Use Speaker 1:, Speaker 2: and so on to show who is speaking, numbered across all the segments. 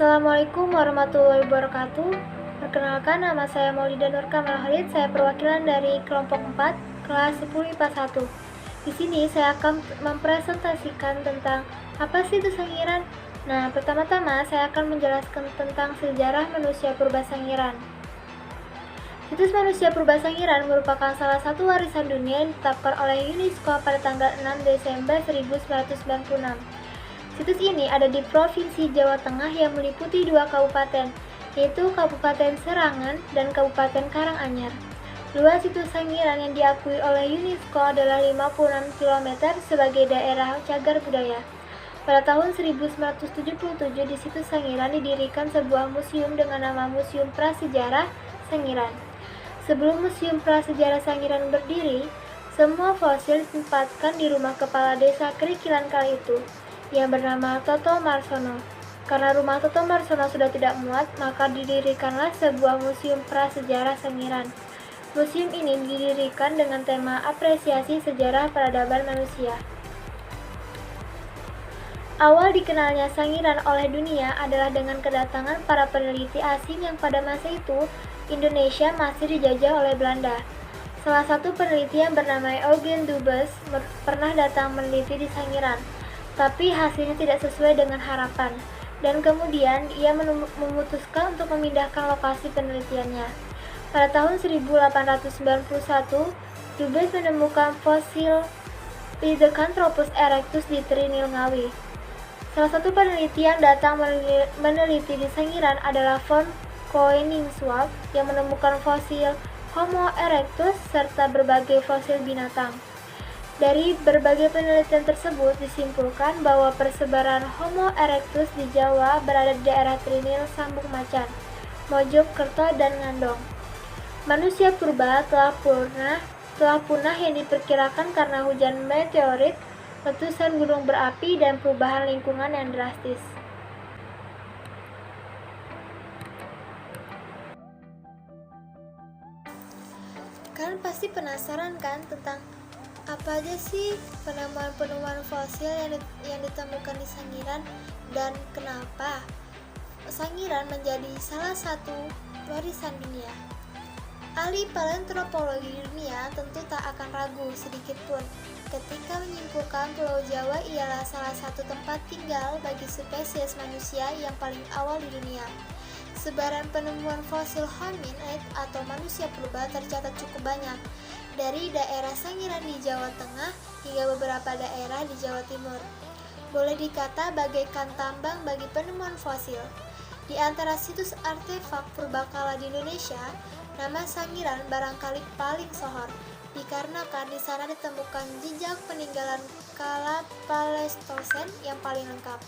Speaker 1: Assalamualaikum warahmatullahi wabarakatuh. Perkenalkan, nama saya Maulida Nur Kamal Khalid. Saya perwakilan dari kelompok 4, kelas 10 IPA 1. Di sini saya akan mempresentasikan tentang apa sih itu Sangiran. Nah, pertama-tama saya akan menjelaskan tentang sejarah manusia purba Sangiran. Situs manusia purba Sangiran merupakan salah satu warisan dunia yang ditetapkan oleh UNESCO pada tanggal 6 Desember 1996. Situs ini ada di Provinsi Jawa Tengah yang meliputi 2 kabupaten, yaitu Kabupaten Serangan dan Kabupaten Karanganyar. Luas situs Sangiran yang diakui oleh UNESCO adalah 56 km sebagai daerah cagar budaya. Pada tahun 1977 di situs Sangiran didirikan sebuah museum dengan nama Museum Prasejarah Sangiran. Sebelum Museum Prasejarah Sangiran berdiri, semua fosil ditempatkan di rumah kepala desa Kerikilan kala itu, yang bernama Toto Marsono. Karena rumah Toto Marsono sudah tidak muat, maka didirikanlah sebuah museum prasejarah Sangiran. Museum ini didirikan dengan tema apresiasi sejarah peradaban manusia. Awal dikenalnya Sangiran oleh dunia adalah dengan kedatangan para peneliti asing yang pada masa itu Indonesia masih dijajah oleh Belanda. Salah satu peneliti yang bernama Eugen Dubus pernah datang meneliti di Sangiran, tapi hasilnya tidak sesuai dengan harapan, dan kemudian ia memutuskan untuk memindahkan lokasi penelitiannya. Pada tahun 1891, Dubus menemukan fosil Pithecanthropus erectus di Trinil Ngawi. Salah satu peneliti yang datang meneliti di Sangiran adalah von Koenigswald yang menemukan fosil Homo erectus serta berbagai fosil binatang. Dari berbagai penelitian tersebut disimpulkan bahwa persebaran Homo erectus di Jawa berada di daerah Trinil, Sambung Macan, Mojokerto, dan Ngandong. Manusia purba telah punah yang diperkirakan karena hujan meteorit, letusan gunung berapi, dan perubahan lingkungan yang drastis. Kalian pasti penasaran kan tentang apa aja sih penemuan-penemuan fosil yang ditemukan di Sangiran dan kenapa Sangiran menjadi salah satu warisan dunia. Ahli paleontologi dunia tentu tak akan ragu sedikit pun ketika menyimpulkan Pulau Jawa ialah salah satu tempat tinggal bagi spesies manusia yang paling awal di dunia. Sebaran penemuan fosil hominid atau manusia purba tercatat cukup banyak, dari daerah Sangiran di Jawa Tengah hingga beberapa daerah di Jawa Timur. Boleh dikata bagaikan tambang bagi penemuan fosil. Di antara situs artefak purbakala di Indonesia, nama Sangiran barangkali paling sohor, dikarenakan di sana ditemukan jejak peninggalan kala Paleostosen yang paling lengkap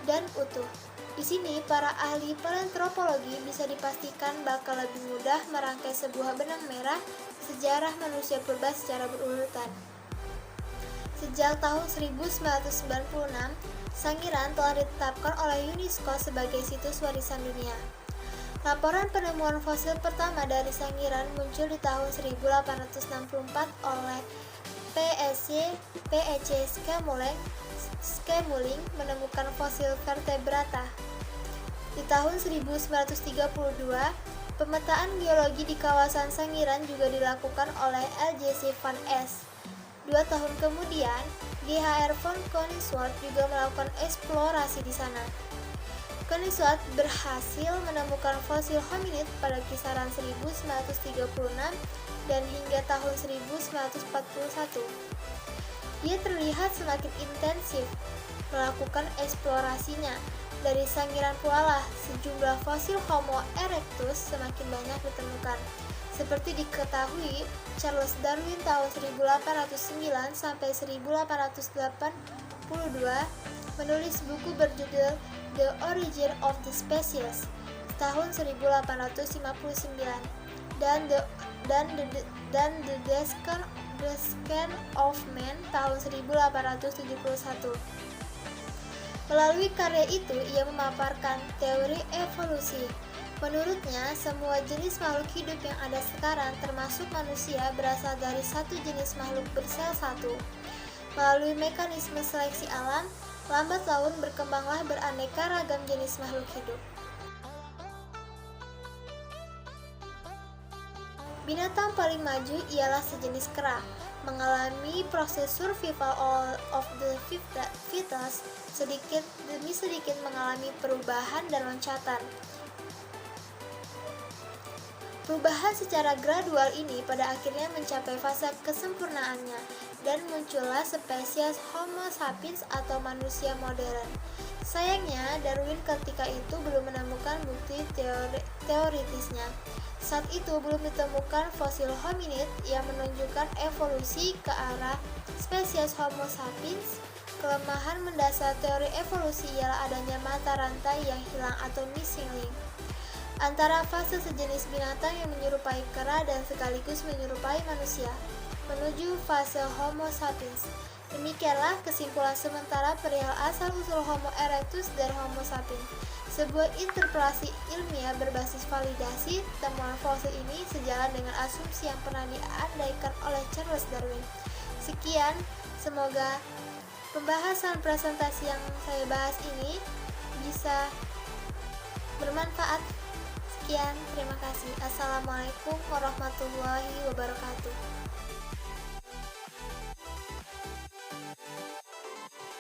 Speaker 1: dan utuh. Di sini, para ahli paleontologi bisa dipastikan bakal lebih mudah merangkai sebuah benang merah sejarah manusia purba secara berurutan. Sejak tahun 1996, Sangiran telah ditetapkan oleh UNESCO sebagai situs warisan dunia. Laporan penemuan fosil pertama dari Sangiran muncul di tahun 1864 oleh PEC Skemuling menemukan fosil vertebrata. Di tahun 1932, pemetaan geologi di kawasan Sangiran juga dilakukan oleh LJC van Es. 2 tahun kemudian, GHR von Koenigswald juga melakukan eksplorasi di sana. Koenigswald berhasil menemukan fosil hominid pada kisaran 1936 dan hingga tahun 1941. Ia terlihat semakin intensif melakukan eksplorasinya. Dari Sangiran pula lah sejumlah fosil Homo erectus semakin banyak ditemukan. Seperti diketahui, Charles Darwin tahun 1809 sampai 1882 menulis buku berjudul The Origin of the Species tahun 1859 dan The Descent of Man tahun 1871. Melalui karya itu, ia memaparkan teori evolusi. Menurutnya, semua jenis makhluk hidup yang ada sekarang, termasuk manusia, berasal dari satu jenis makhluk bersel satu. Melalui mekanisme seleksi alam, Lambat laun berkembanglah beraneka ragam jenis makhluk hidup. Binatang paling maju ialah sejenis kera, mengalami proses survival of the fittest, sedikit demi sedikit mengalami perubahan dan loncatan. Perubahan secara gradual ini pada akhirnya mencapai fase kesempurnaannya dan muncullah spesies Homo sapiens atau manusia modern. Sayangnya, Darwin ketika itu belum menemukan bukti teoritisnya. Saat itu belum ditemukan fosil hominid yang menunjukkan evolusi ke arah spesies Homo sapiens. Kelemahan mendasar teori evolusi ialah adanya mata rantai yang hilang atau missing link antara fase sejenis binatang yang menyerupai kera dan sekaligus menyerupai manusia, menuju fase Homo sapiens. Demikianlah kesimpulan sementara perihal asal-usul Homo erectus dan Homo sapiens. Sebuah interpretasi ilmiah berbasis validasi temuan fosil ini sejalan dengan asumsi yang pernah diandaikan oleh Charles Darwin. Sekian, semoga pembahasan presentasi yang saya bahas ini bisa bermanfaat. Sekian, terima kasih. Assalamualaikum warahmatullahi wabarakatuh.